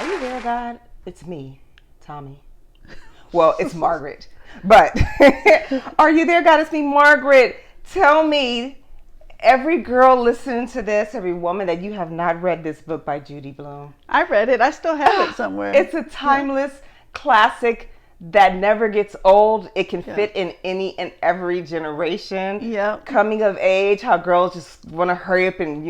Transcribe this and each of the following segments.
Are you there, God? It's me, Thommi. Well, it's Margaret. But are you there, God? It's me, Margaret. Tell me, every girl listening to this, every woman, that you have not read this book by Judy Blume. I read it. I still have it somewhere. It's a timeless classic that never gets old. It can fit in any and every generation. Yep. Coming of age, how girls just want to hurry up and,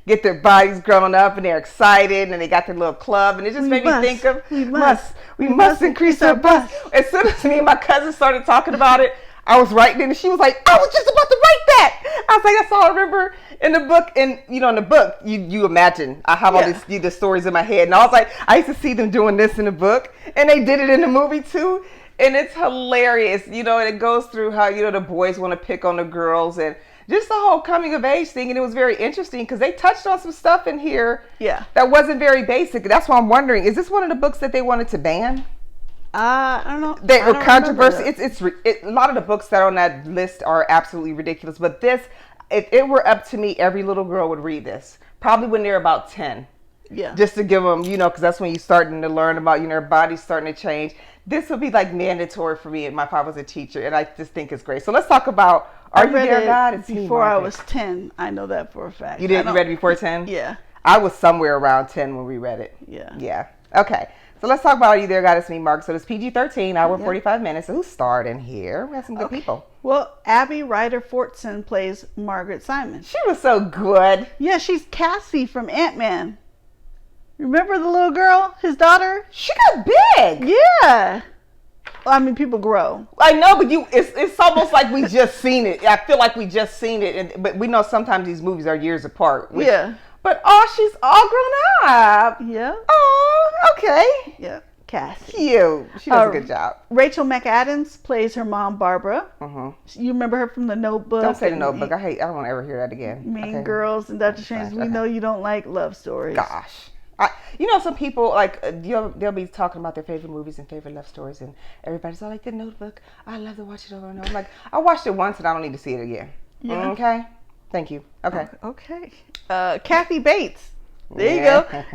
get their bodies grown up and they're excited and they got their little club. And it just made me think of, we must increase our bust. As soon as me and my cousin started talking about it, I was writing it and she was like, I was just about to write that. I was like, that's all I remember in the book. And, in the book, you imagine, I have all these stories in my head. And I was like, I used to see them doing this in the book. And they did it in the movie too. And it's hilarious, and it goes through how, the boys want to pick on the girls and just the whole coming of age thing. And it was very interesting because they touched on some stuff in here that wasn't very basic. That's why I'm wondering, is this one of the books that they wanted to ban? I don't know. They were controversy. A lot of the books that are on that list are absolutely ridiculous. But this, if it were up to me, every little girl would read this. Probably when they're about 10. Yeah. Just to give them, because that's when you're starting to learn about, their body's starting to change. This would be like mandatory for me. And my father was a teacher. And I just think it's great. So let's talk about, Are You There, God? It's before I was 10. I know that for a fact. You did? You read it before 10? Yeah. I was somewhere around 10 when we read it. Yeah. Yeah. Okay. So let's talk about Are You There, God? It's me, Mark. So it's PG-13, hour 45 minutes. So who starred in here? We have some good people. Well, Abby Ryder-Fortson plays Margaret Simon. She was so good. Yeah, she's Cassie from Ant-Man. Remember the little girl, his daughter? She got big. Yeah. Well, I mean, people grow. I know, but it's almost like we just seen it. I feel like we just seen it, but we know sometimes these movies are years apart. But she's all grown up. Yeah. Oh, okay. Yeah. Cassie. Cute. She does a good job. Rachel McAdams plays her mom, Barbara. You remember her from The Notebook? Don't say The Notebook. I don't want to ever hear that again. Mean Girls and Dr. Strange. We know you don't like love stories. Gosh. Some people, they'll be talking about their favorite movies and favorite love stories, and everybody's all like, The Notebook. I love to watch it over and over. I'm like, I watched it once and I don't need to see it again. Yeah. Okay? Thank you. Okay. Okay. Kathy Bates. There you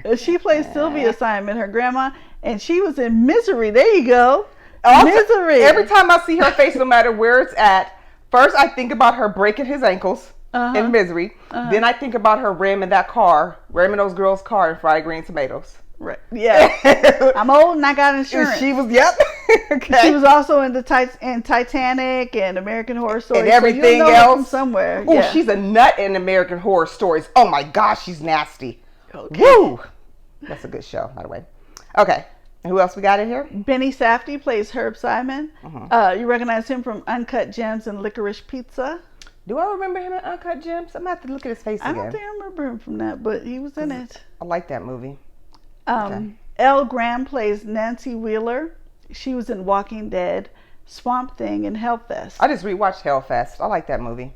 go. She plays Sylvia Simon, her grandma, and she was in Misery. There you go. Misery. Every time I see her face, no matter where it's at, first I think about her breaking his ankles in Misery. Then I think about her ramming those girls' car in fried green tomatoes. Right. Yeah. I'm old and I got insurance. She was, okay. She was also in Titanic and American Horror Story. And everything else. From somewhere. Oh, she's a nut in American Horror Stories. Oh my gosh, she's nasty. Okay. Woo! That's a good show, by the way. Okay. And who else we got in here? Benny Safdie plays Herb Simon. You recognize him from Uncut Gems and Licorice Pizza. Do I remember him in Uncut Gems? I'm going to have to look at his face again. I don't think I remember him from that, but he was in it. I like that movie. Elle Graham plays Nancy Wheeler. She was in Walking Dead, Swamp Thing, and Hellfest. I just rewatched Hellfest. I like that movie.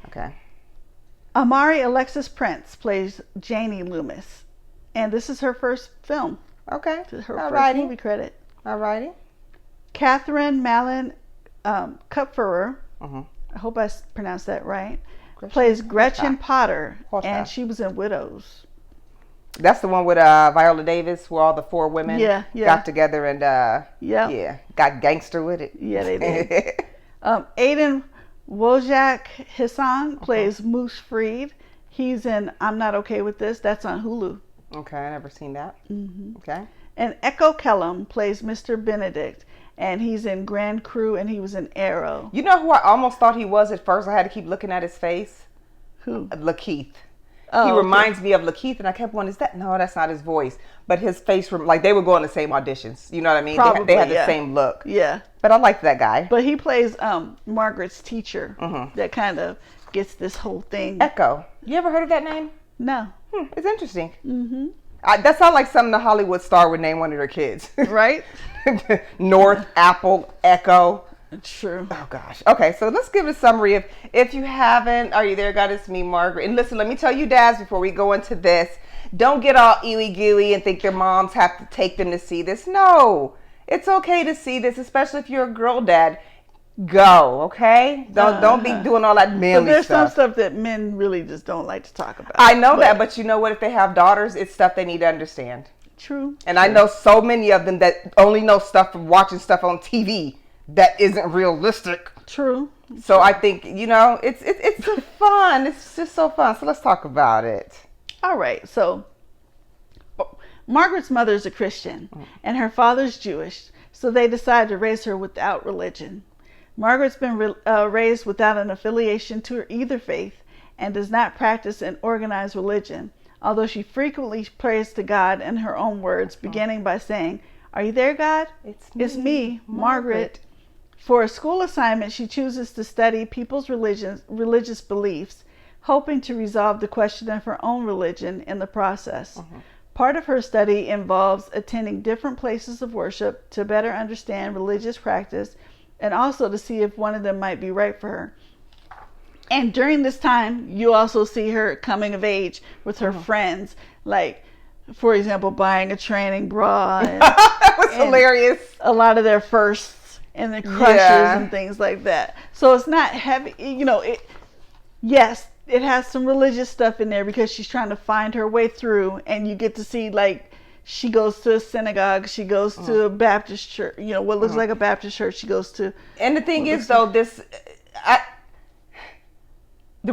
Okay. Amari Alexis Prince plays Janie Loomis, and this is her first film. Okay. Her first movie credit. Alrighty. Catherine Malin Kupferer, I hope I pronounced that right, plays Gretchen Potter, and she was in Widows. That's the one with Viola Davis, where all the four women got together and got gangster with it. Yeah, they did. Aiden Wojak Hassan plays Moose Freed. He's in I'm Not Okay With This. That's on Hulu. Okay, I never seen that. Okay. And Echo Kellum plays Mr. Benedict, and he's in Grand Crew, and he was in Arrow. You know who I almost thought he was at first? I had to keep looking at his face. Who? Lakeith. Oh, he reminds me of Lakeith, and I kept wondering, no, that's not his voice. But his face, like they would go on the same auditions. You know what I mean? Probably, they had the same look. Yeah. But I liked that guy. But he plays Margaret's teacher. That kind of gets this whole thing. Echo. You ever heard of that name? No. It's interesting. That sounds like something the Hollywood star would name one of their kids. Right? North, Apple, Echo. True. Oh gosh. Okay, so let's give a summary of, if you haven't, Are You There, God? It's me, Margaret. And listen, let me tell you, dads, before we go into this, don't get all ooey gooey and think their moms have to take them to see this. No, it's okay to see this, especially if you're a girl dad. go, okay? Don't be doing all that manly but there's stuff. some stuff that men really just don't like to talk about. I know that, but you know what? If they have daughters, it's stuff they need to understand. True. And I know so many of them that only know stuff from watching stuff on TV that isn't realistic. True. So I think, it's fun. It's just so fun. So let's talk about it. All right. So Margaret's mother is a Christian and her father's Jewish. So they decided to raise her without religion. Margaret's been raised without an affiliation to either faith and does not practice an organized religion, although she frequently prays to God in her own words, beginning by saying, "Are you there, God? It's me, Margaret." For a school assignment, she chooses to study people's religious beliefs, hoping to resolve the question of her own religion in the process. Part of her study involves attending different places of worship to better understand religious practice and also to see if one of them might be right for her. And during this time, you also see her coming of age with her friends, like, for example, buying a training bra. And, that was hilarious. A lot of their firsts and the crushes and things like that. So it's not heavy, yes, it has some religious stuff in there because she's trying to find her way through, and you get to see, like, she goes to a synagogue, she goes to a Baptist church, what looks like a Baptist church, she goes to. And the thing is, though, the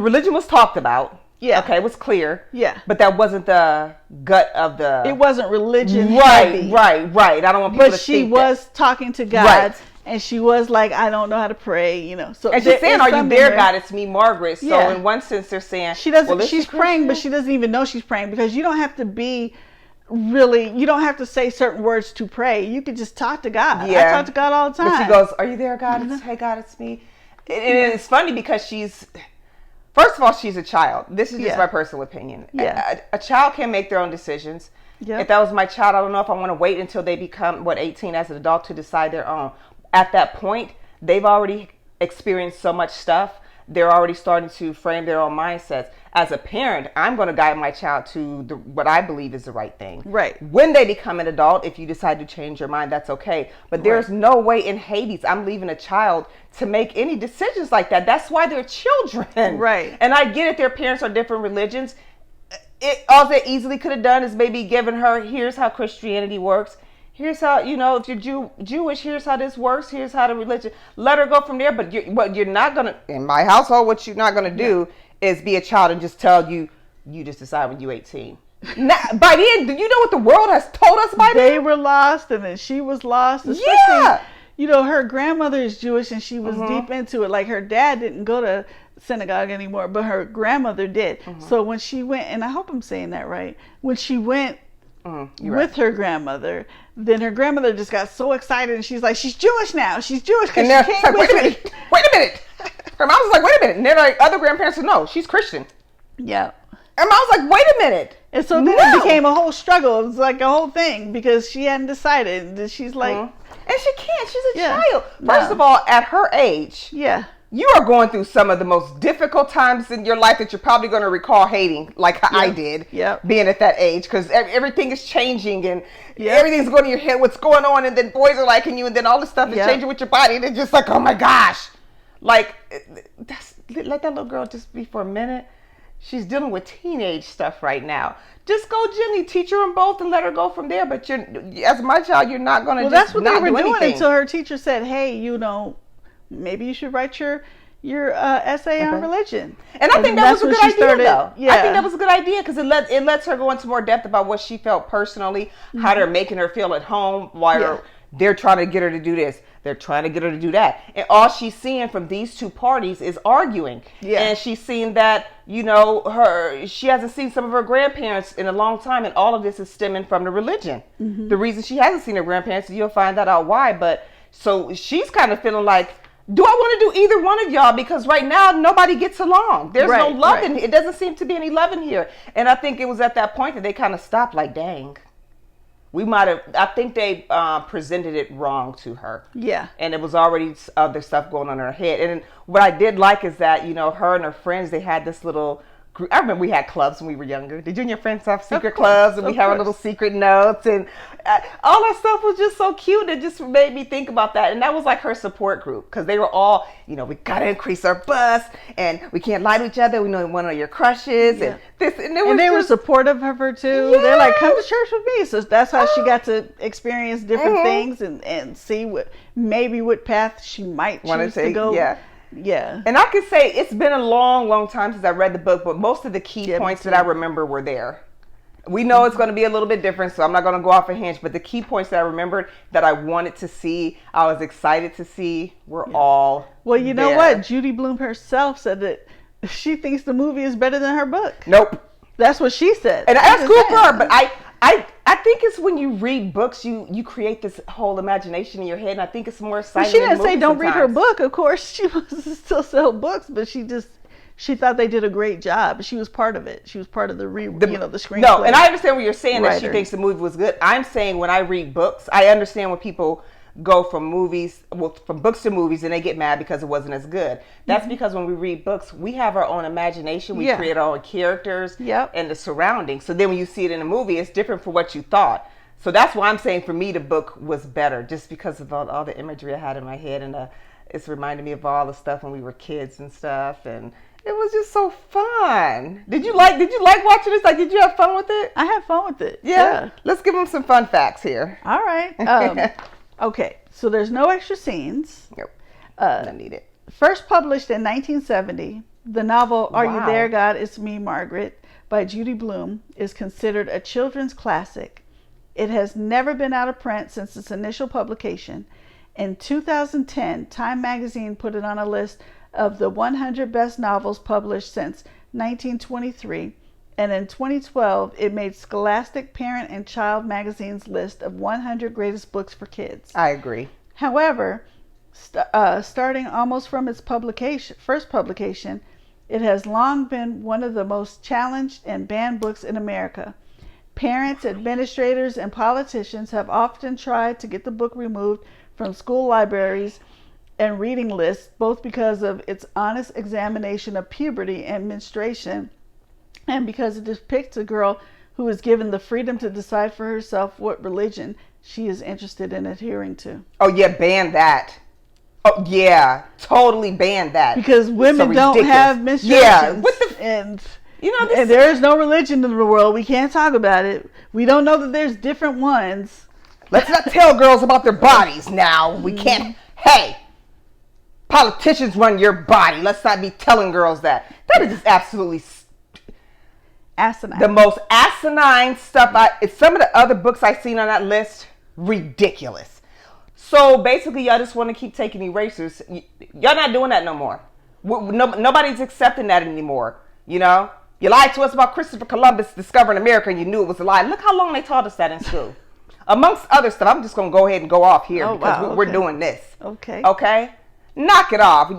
religion was talked about. Yeah. Okay, it was clear. Yeah. But that wasn't the gut of the. It wasn't religion. Right. I don't want people to think that. But she was talking to God. Right. And she was like, I don't know how to pray, So and she's saying, "Are you there, God? It's me, Margaret." So in one sense, they're saying she doesn't. Well, she's praying, but she doesn't even know she's praying, because you don't have to be really. You don't have to say certain words to pray. You could just talk to God. Yeah. I talk to God all the time. But she goes, "Are you there, God? Hey, God, it's me." And it's funny because first of all, she's a child. This is just my personal opinion. Yeah. A child can make their own decisions. Yep. If that was my child, I don't know if I want to wait until they become 18 as an adult to decide their own. At that point, they've already experienced so much stuff. They're already starting to frame their own mindsets. As a parent, I'm going to guide my child to what I believe is the right thing. Right. When they become an adult, if you decide to change your mind, that's okay. But there's no way in Hades I'm leaving a child to make any decisions like that. That's why they're children. Right. And I get it. Their parents are different religions. All they easily could have done is maybe given her, here's how Christianity works. Here's how, if you're Jewish, here's how this works. Here's how the religion. Let her go from there. But what you're not going to, in my household, what you're not going to do is be a child and just tell you just decide when you're 18. Now, by the end, do you know what the world has told us by then? They were lost, and then she was lost. Especially, her grandmother is Jewish, and she was deep into it. Like, her dad didn't go to synagogue anymore, but her grandmother did. So when she went, and I hope I'm saying that right, when she went with her grandmother, then her grandmother just got so excited, and she's like, she's Jewish now. She's Jewish. And they're like, wait a minute. Her mom was like, wait a minute. And then like other grandparents said, no, she's Christian. Yeah. And mom was like, wait a minute. And so then it became a whole struggle. It was like a whole thing because she hadn't decided. And she's like, and she can't. She's a child. First of all, at her age, you are going through some of the most difficult times in your life that you're probably going to recall hating, like I did, being at that age, because everything is changing and everything's going to your head, what's going on, and then boys are liking you, and then all this stuff is changing with your body, and it's just like, oh my gosh. Like, let that little girl just be for a minute. She's dealing with teenage stuff right now. Just go gently, teach her them both, and let her go from there. But as my child, you're not going to just that's what they were doing until her teacher said, hey, maybe you should write your essay on religion. And I think that was a good idea, though. Yeah. I think that was a good idea because it lets her go into more depth about what she felt personally, how they're making her feel at home, why they're trying to get her to do this. They're trying to get her to do that. And all she's seeing from these two parties is arguing. Yeah. And she's seeing that, she hasn't seen some of her grandparents in a long time. And all of this is stemming from the religion. Mm-hmm. The reason she hasn't seen her grandparents, you'll find that out why. But so she's kind of feeling like, do I want to do either one of y'all? Because right now, nobody gets along. There's no love in here. It doesn't seem to be any love in here. And I think it was at that point that they kind of stopped like, dang. I think they presented it wrong to her. Yeah. And it was already other stuff going on in her head. And what I did like is that, her and her friends, they had this little I remember we had clubs when we were younger. Did you and your friends have secret clubs? And we had our little secret notes. And all that stuff was just so cute. It just made me think about that. And that was like her support group. Because they were all, we got to increase our bust. And we can't lie to each other. We know one of your crushes. Yeah. And they were supportive of her too. Yes. They're like, come to church with me. So that's how she got to experience different things and see what path she might choose to go. Yeah. And I could say it's been a long, long time since I read the book, but most of the key points that I remember were there. We know it's going to be a little bit different, so I'm not going to go off a hinge, but the key points that I remembered that I wanted to see, I was excited to see, were all Well, you know what? Judy Blume herself said that she thinks the movie is better than her book. Nope. That's what she said. And that's cool for her, but I think it's when you read books, you create this whole imagination in your head, and I think it's more exciting. She didn't say don't read her book. Of course, she wants to still sell books, but she thought they did a great job. She was part of it. She was part of the screenplay. No, and I understand what you're saying that she thinks the movie was good. I'm saying when I read books, I understand when people go from books to movies and they get mad because it wasn't as good. That's because when we read books, we have our own imagination. We create our own characters and the surroundings. So then when you see it in a movie, it's different from what you thought. So that's why I'm saying for me the book was better, just because of all the imagery I had in my head, and it's reminded me of all the stuff when we were kids and stuff, and it was just so fun. Did you like watching this? Like, did you have fun with it? I had fun with it. Yeah. Let's give them some fun facts here. All right. Okay, so there's no extra scenes. Nope. Don't need it. First published in 1970, the novel Are You There, God? It's Me, Margaret by Judy Blume is considered a children's classic. It has never been out of print since its initial publication. In 2010, Time magazine put it on a list of the 100 best novels published since 1923. And in 2012, it made Scholastic Parent and Child magazine's list of 100 greatest books for kids. I agree. However, starting almost from its first publication, it has long been one of the most challenged and banned books in America. Parents, administrators, and politicians have often tried to get the book removed from school libraries and reading lists, both because of its honest examination of puberty and menstruation, and because it depicts a girl who is given the freedom to decide for herself what religion she is interested in adhering to. Oh yeah, ban that. Oh yeah, totally ban that. Because women don't have menstruation. Yeah, and there is no religion in the world. We can't talk about it. We don't know that there's different ones. Let's not tell girls about their bodies now. We can't. Hey, politicians run your body. Let's not be telling girls that. That is just absolutely asinine. The most asinine stuff. Some of the other books I've seen on that list, ridiculous. So basically, y'all just want to keep taking erasers. Y'all not doing that no more. Nobody's accepting that anymore. You lied to us about Christopher Columbus discovering America, and you knew it was a lie. Look how long they taught us that in school. Amongst other stuff, I'm just going to go ahead and go off here because we're doing this. Okay? Knock it off.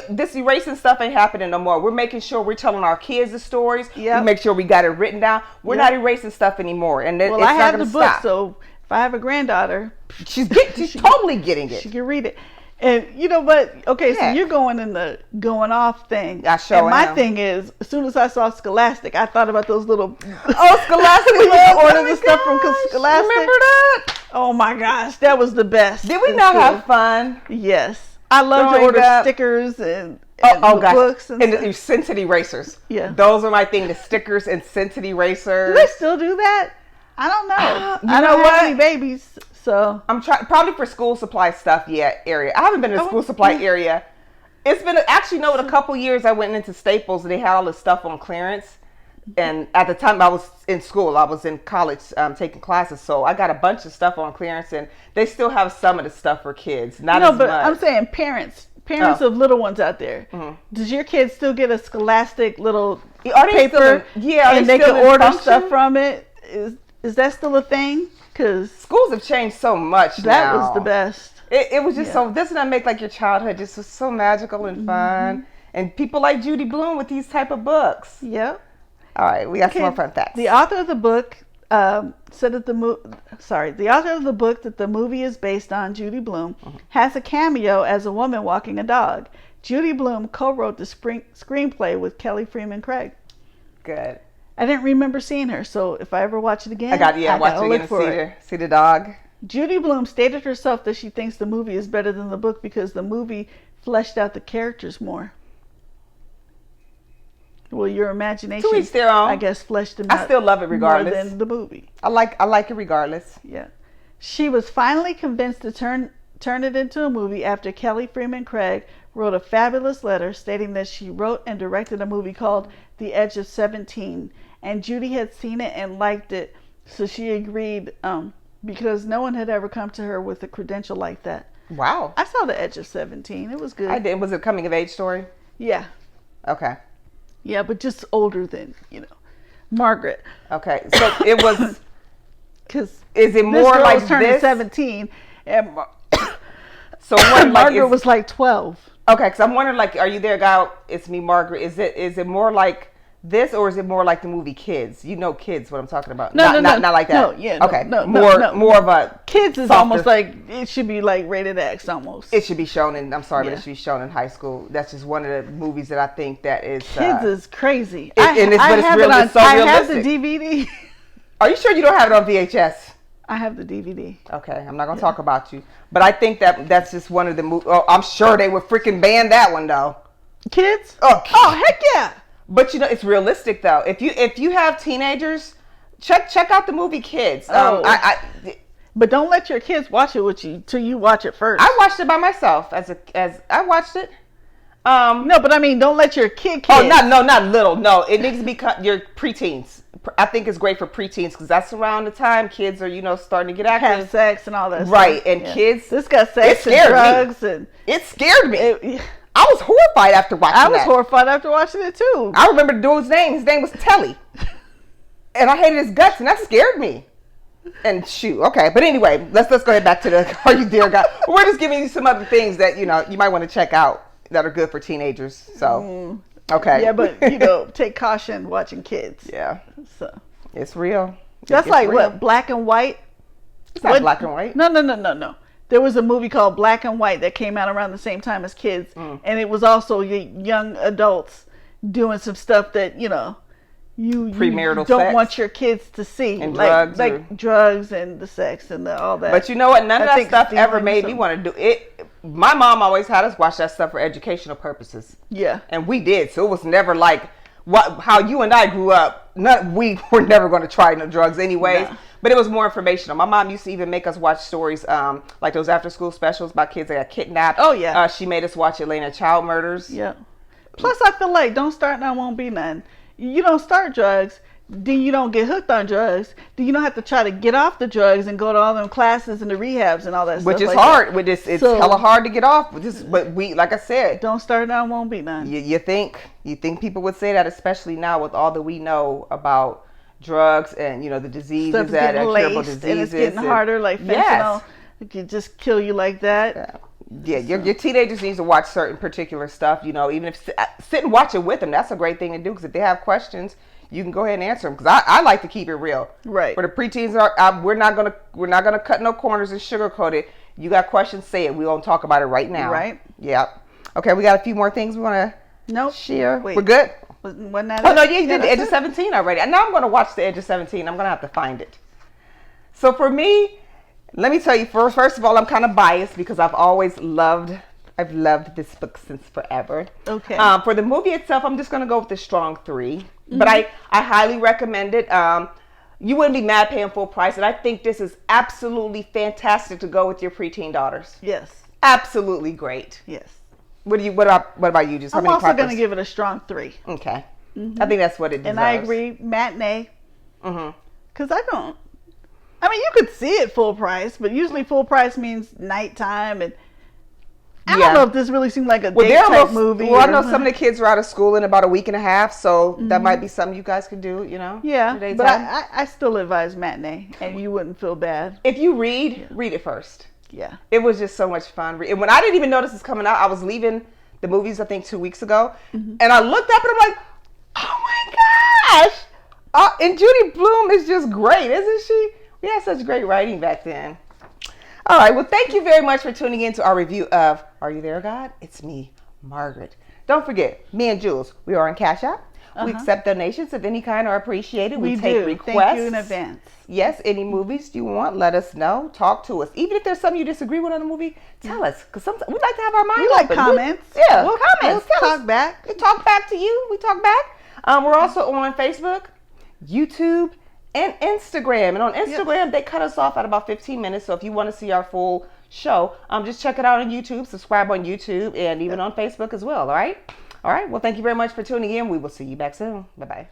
This erasing stuff ain't happening no more. We're making sure we're telling our kids the stories. We make sure we got it written down. We're not erasing stuff anymore. And it's I not have the book, so if I have a granddaughter, she's totally getting it. She can read it. And you know what? Okay, so you're going in the going off thing. I sure am. And my thing is, as soon as I saw Scholastic, I thought about those little Scholastic. We used to order the stuff from Scholastic. Remember that? Oh my gosh, that was the best. Did we not have fun? Yes. I love to order stickers and books and scented erasers. Yeah. Those are my thing, the stickers and scented erasers. Do they still do that? I don't know. I don't have any babies, so I'm trying probably for school supply stuff. Area. I haven't been in the school supply area. It's been a couple years. I went into Staples and they had all this stuff on clearance. And at the time I was in school, I was in college taking classes, so I got a bunch of stuff on clearance, and they still have some of the stuff for kids. Not as much. I'm saying parents of little ones out there. Mm-hmm. Does your kids still get a Scholastic little paper? And they can order stuff from it. Is that still a thing? Because schools have changed so much. That was the best. It was just so. Doesn't that make like your childhood just so magical and fun? And people like Judy Blume with these type of books. Yep. All right, we got some more fun facts. The author of the book said that the author of the book that the movie is based on, Judy Blume, has a cameo as a woman walking a dog. Judy Blume co-wrote the screenplay with Kelly Freeman Craig. Good. I didn't remember seeing her, so if I ever watch it again, Watch it again and see the dog. Judy Blume stated herself that she thinks the movie is better than the book because the movie fleshed out the characters more. Well, your imagination, to each their own. I guess, fleshed them out. I still love it regardless. More than the movie. I like it regardless. Yeah. She was finally convinced to turn it into a movie after Kelly Freeman Craig wrote a fabulous letter stating that she wrote and directed a movie called The Edge of 17, and Judy had seen it and liked it, so she agreed because no one had ever come to her with a credential like that. Wow. I saw The Edge of 17. It was good. I did. Was it a coming of age story? Yeah. Okay. Yeah, but just older than, Margaret. Okay. So it was... Because is it more girl like was turning this? 17, and so what, Margaret was like 12. Okay, because I'm wondering, like, are you there, God? It's me, Margaret. Is it more like this, or is it more like the movie Kids? You know, Kids. What I'm talking about? No, not like that. No, yeah, okay, no, more of a Kids is softer, almost like it should be like rated X almost. It should be shown in. I'm sorry, but it should be shown in high school. That's just one of the movies that I think that is. Kids is crazy. I have the DVD. Are you sure you don't have it on VHS? I have the DVD. Okay, I'm not going to talk about you. But I think that's just one of the movies. Oh, I'm sure they would freaking ban that one, though. Kids? Oh, heck yeah. But, it's realistic, though. If you have teenagers, check out the movie Kids. But don't let your kids watch it with you till you watch it first. I watched it by myself. As I watched it. No, but I mean, don't let your kids. Oh, not little. No, it needs to be your preteens. I think it's great for preteens because that's around the time kids are, starting to get active, have sex and all that. Right, stuff. and kids. This got sex and drugs and it scared me. I was horrified after watching it. I was horrified after watching it too. I remember the dude's name. His name was Telly, and I hated his guts, and that scared me. And shoot, okay, but anyway, let's go ahead back to the Are You There, God? We're just giving you some other things that you might want to check out that are good for teenagers. So. Okay. Yeah, but take caution watching kids. Yeah. So it's real. That's like real. What, Black and White? It's not Black and White. No. There was a movie called Black and White that came out around the same time as Kids, and it was also young adults doing some stuff that you premarital don't sex. Want your kids to see, and like drugs and the sex and all that. But you know what? None of that stuff ever made me want to do it. My mom always had us watch that stuff for educational purposes. Yeah. And we did. So it was never like how you and I grew up. We were never going to try no drugs anyways. No. But it was more informational. My mom used to even make us watch stories like those after school specials about kids that got kidnapped. Oh, yeah. She made us watch Atlanta child murders. Yeah. Plus, I feel like don't start now, won't be none. You don't start drugs, then you don't get hooked on drugs. Then you don't have to try to get off the drugs and go to all them classes and the rehabs and all that stuff. Which is hard. With this, it's hella hard to get off. But we, like I said, don't start now, won't be none. You think people would say that, especially now with all that we know about drugs and the diseases that are curable diseases, and it's getting harder. Like fentanyl, it could just kill you like that. Yeah, your teenagers need to watch certain particular stuff. Even if sit and watch it with them, that's a great thing to do because if they have questions, you can go ahead and answer them. Because I like to keep it real. Right. For the preteens, we're not gonna cut no corners and sugarcoat it. You got questions, say it. We won't talk about it right now. Right. Yeah. Okay, we got a few more things we want to share. Wait. We're good. Wasn't that no, you did the Edge of 17 already. And now I'm going to watch the Edge of 17. I'm going to have to find it. So for me, let me tell you first of all, I'm kind of biased because I've loved this book since forever. Okay. For the movie itself, I'm just going to go with the strong 3. Mm-hmm. But I highly recommend it. You wouldn't be mad paying full price. And I think this is absolutely fantastic to go with your preteen daughters. Yes. Absolutely great. Yes. What about you? Just I'm also going to give it a strong 3. Okay. Mm-hmm. I think that's what it deserves. And I agree, matinee. Mm-hmm. Because you could see it full price, but usually full price means nighttime, and I don't know if this really seemed like a date type movie. Well, I know some of the kids are out of school in about a week and a half, so that might be something you guys could do, Yeah, but I still advise matinee, and you wouldn't feel bad. If you read it first. Yeah. It was just so much fun. And when I didn't even notice this coming out, I was leaving the movies, I think 2 weeks ago, and I looked up and I'm like, oh my gosh! And Judy Blume is just great, isn't she? We had such great writing back then. All right, well, thank you very much for tuning in to our review of Are You There, God? It's me, Margaret. Don't forget, me and Jules, we are on Cash App. We accept donations of any kind are appreciated. We take do. requests. Thank you in advance. Yes, any movies you want, let us know. Talk to us. Even if there's something you disagree with on a movie, tell us. Because sometimes we like to have our mind We like open. comments. Comments. We'll talk back. We talk back to you. We talk back. We're also on Facebook, YouTube, and Instagram. And on Instagram, they cut us off at about 15 minutes. So if you want to see our full show, just check it out on YouTube. Subscribe on YouTube and even on Facebook as well. All right. Well, thank you very much for tuning in. We will see you back soon. Bye-bye.